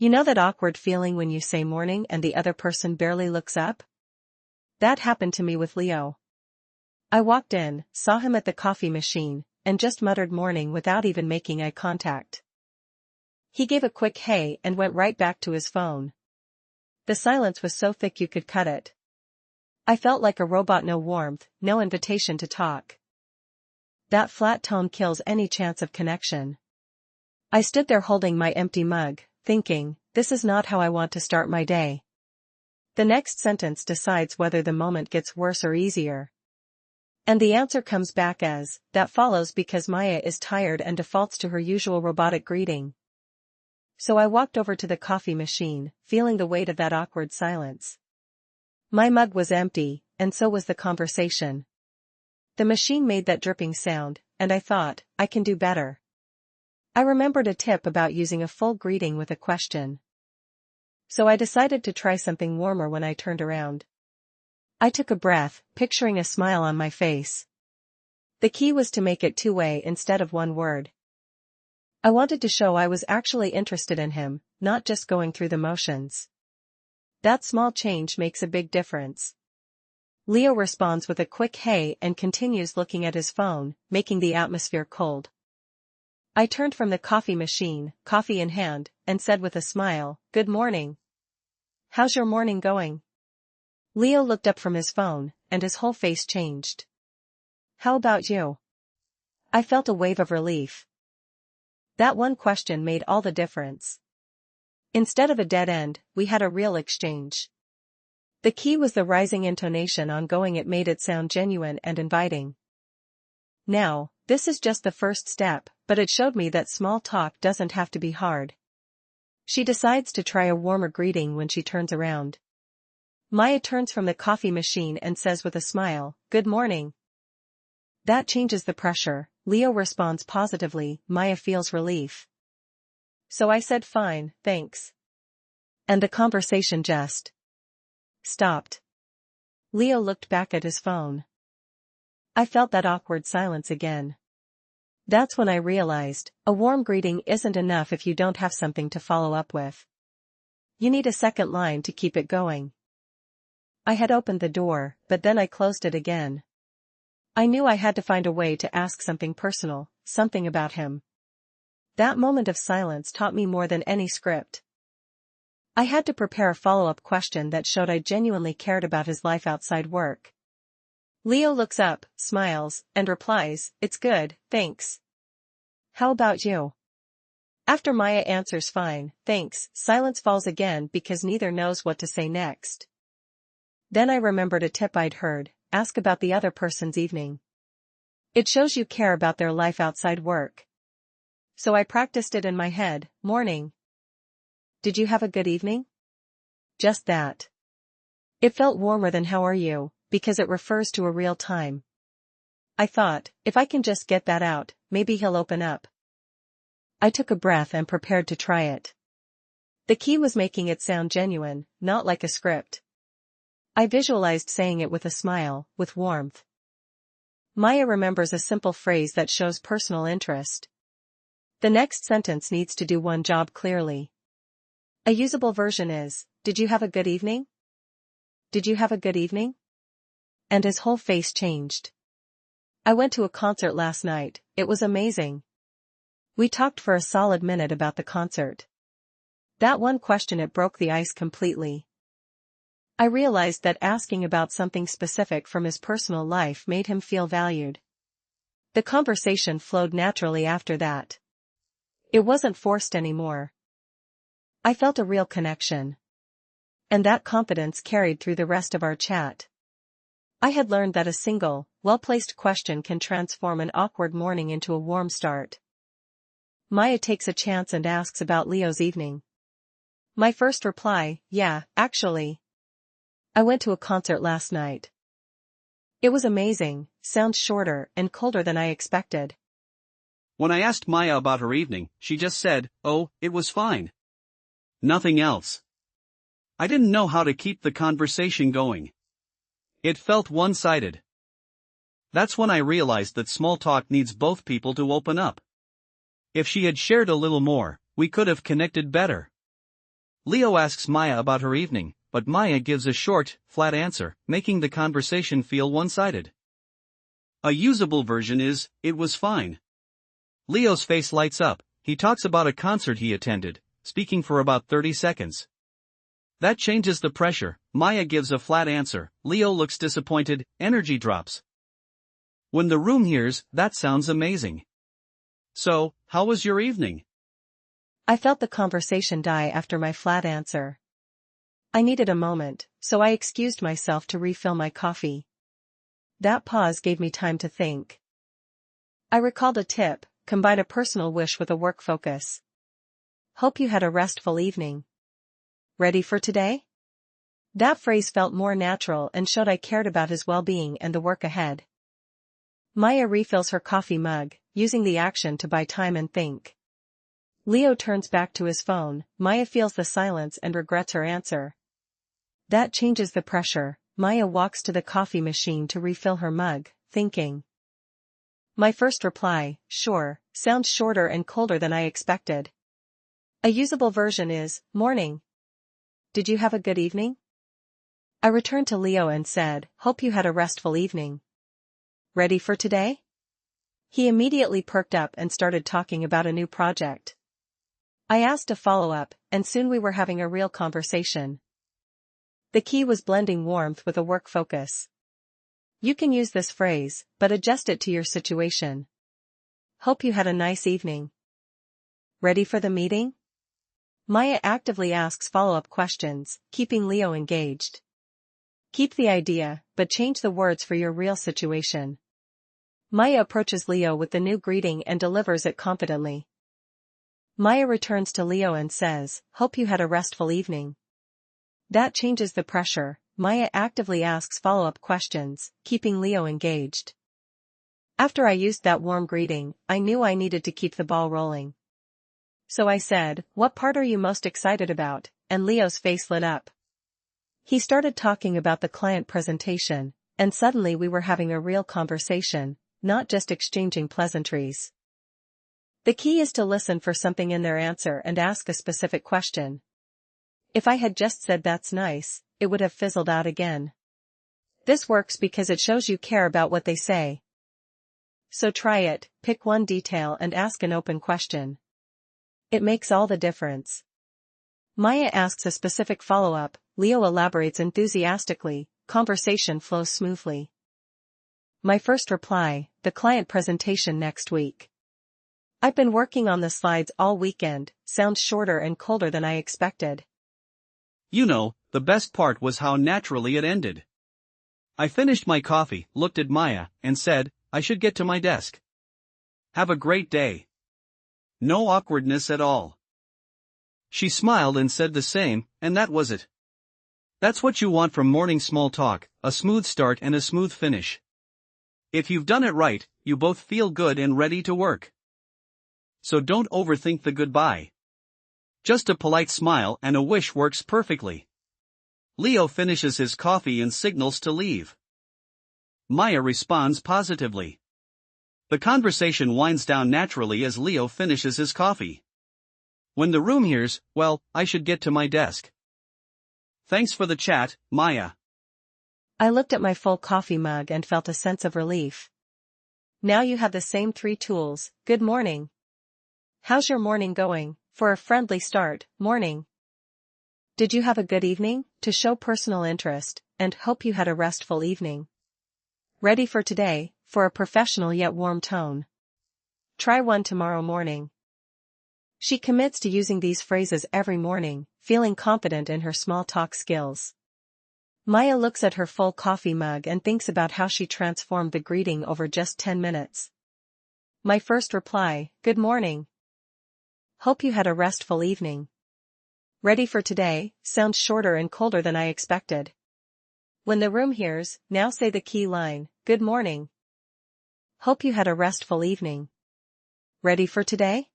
You know that awkward feeling when you say morning and the other person barely looks up? That happened to me with Leo. I walked in, saw him at the coffee machine, and just muttered morning without even making eye contact. He gave a quick hey and went right back to his phone. The silence was so thick you could cut it. I felt like a robot, no warmth, no invitation to talk. That flat tone kills any chance of connection. I stood there holding my empty mug, thinking, this is not how I want to start my day. The next sentence decides whether the moment gets worse or easier. And the answer comes back as, that follows because Maya is tired and defaults to her usual robotic greeting. So I walked over to the coffee machine, feeling the weight of that awkward silence. My mug was empty, and so was the conversation. The machine made that dripping sound, and I thought, I can do better. I remembered a tip about using a full greeting with a question. So I decided to try something warmer when I turned around. I took a breath, picturing a smile on my face. The key was to make it two-way instead of one word. I wanted to show I was actually interested in him, not just going through the motions. That small change makes a big difference. Leo responds with a quick hey and continues looking at his phone, making the atmosphere cold. I turned from the coffee machine, coffee in hand, and said with a smile, "Good morning. How's your morning going?" Leo looked up from his phone, and his whole face changed. "How about you?" I felt a wave of relief. That one question made all the difference. Instead of a dead end, we had a real exchange. The key was the rising intonation ongoing. It made it sound genuine and inviting. Now, this is just the first step, but it showed me that small talk doesn't have to be hard. She decides to try a warmer greeting when she turns around. Maya turns from the coffee machine and says with a smile, "Good morning." That changes the pressure. Leo responds positively, Maya feels relief. So I said fine, thanks. And the conversation just stopped. Leo looked back at his phone. I felt that awkward silence again. That's when I realized, a warm greeting isn't enough if you don't have something to follow up with. You need a second line to keep it going. I had opened the door, but then I closed it again. I knew I had to find a way to ask something personal, something about him. That moment of silence taught me more than any script. I had to prepare a follow-up question that showed I genuinely cared about his life outside work. Leo looks up, smiles, and replies, "It's good, thanks. How about you?" After Maya answers fine, thanks, silence falls again because neither knows what to say next. Then I remembered a tip I'd heard, ask about the other person's evening. It shows you care about their life outside work. So I practiced it in my head, morning. Did you have a good evening? Just that. It felt warmer than how are you, because it refers to a real time. I thought, if I can just get that out, maybe he'll open up. I took a breath and prepared to try it. The key was making it sound genuine, not like a script. I visualized saying it with a smile, with warmth. Maya remembers a simple phrase that shows personal interest. The next sentence needs to do one job clearly. A usable version is, "Did you have a good evening? Did you have a good evening?" And his whole face changed. I went to a concert last night, it was amazing. We talked for a solid minute about the concert. That one question, it broke the ice completely. I realized that asking about something specific from his personal life made him feel valued. The conversation flowed naturally after that. It wasn't forced anymore. I felt a real connection. And that confidence carried through the rest of our chat. I had learned that a single, well-placed question can transform an awkward morning into a warm start. Maya takes a chance and asks about Leo's evening. My first reply, "Yeah, actually. I went to a concert last night. It was amazing," sounds shorter and colder than I expected. When I asked Maya about her evening, she just said, "Oh, it was fine." Nothing else. I didn't know how to keep the conversation going. It felt one-sided. That's when I realized that small talk needs both people to open up. If she had shared a little more, we could have connected better. Leo asks Maya about her evening, but Maya gives a short, flat answer, making the conversation feel one-sided. A usable version is, "It was fine." Leo's face lights up. He talks about a concert he attended, speaking for about 30 seconds. That changes the pressure. Maya gives a flat answer. Leo looks disappointed, energy drops. When the room hears, "That sounds amazing." "So, how was your evening?" I felt the conversation die after my flat answer. I needed a moment, so I excused myself to refill my coffee. That pause gave me time to think. I recalled a tip: combine a personal wish with a work focus. Hope you had a restful evening. Ready for today? That phrase felt more natural and showed I cared about his well-being and the work ahead. Maya refills her coffee mug, using the action to buy time and think. Leo turns back to his phone. Maya feels the silence and regrets her answer. That changes the pressure. Maya walks to the coffee machine to refill her mug, thinking. My first reply, "Sure," sounds shorter and colder than I expected. A usable version is, "Morning. Did you have a good evening?" I returned to Leo and said, "Hope you had a restful evening. Ready for today?" He immediately perked up and started talking about a new project. I asked a follow-up, and soon we were having a real conversation. The key was blending warmth with a work focus. You can use this phrase, but adjust it to your situation. Hope you had a nice evening. Ready for the meeting? Maya actively asks follow-up questions, keeping Leo engaged. Keep the idea, but change the words for your real situation. Maya approaches Leo with the new greeting and delivers it confidently. Maya returns to Leo and says, "Hope you had a restful evening." That changes the pressure. Maya actively asks follow-up questions, keeping Leo engaged. After I used that warm greeting, I knew I needed to keep the ball rolling. So I said, "What part are you most excited about?" And Leo's face lit up. He started talking about the client presentation, and suddenly we were having a real conversation, not just exchanging pleasantries. The key is to listen for something in their answer and ask a specific question. If I had just said "That's nice," it would have fizzled out again. This works because it shows you care about what they say. So try it, pick one detail and ask an open question. It makes all the difference. Maya asks a specific follow-up, Leo elaborates enthusiastically, conversation flows smoothly. My first reply, the client presentation next week. I've been working on the slides all weekend, sounds shorter and colder than I expected. You know, the best part was how naturally it ended. I finished my coffee, looked at Maya, and said, "I should get to my desk. Have a great day." No awkwardness at all. She smiled and said the same, and that was it. That's what you want from morning small talk, a smooth start and a smooth finish. If you've done it right, you both feel good and ready to work. So don't overthink the goodbye. Just a polite smile and a wish works perfectly. Leo finishes his coffee and signals to leave. Maya responds positively. The conversation winds down naturally as Leo finishes his coffee. When the room hears, "Well, I should get to my desk." Thanks for the chat, Maya. I looked at my full coffee mug and felt a sense of relief. Now you have the same 3 tools. Good morning. How's your morning going? For a friendly start, morning. Did you have a good evening? To show personal interest, and hope you had a restful evening. Ready for today, for a professional yet warm tone. Try one tomorrow morning. She commits to using these phrases every morning, feeling confident in her small talk skills. Maya looks at her full coffee mug and thinks about how she transformed the greeting over just 10 minutes. My first reply, "Good morning. Hope you had a restful evening. Ready for today," sounds shorter and colder than I expected. When the room hears, now say the key line, "Good morning. Hope you had a restful evening. Ready for today?"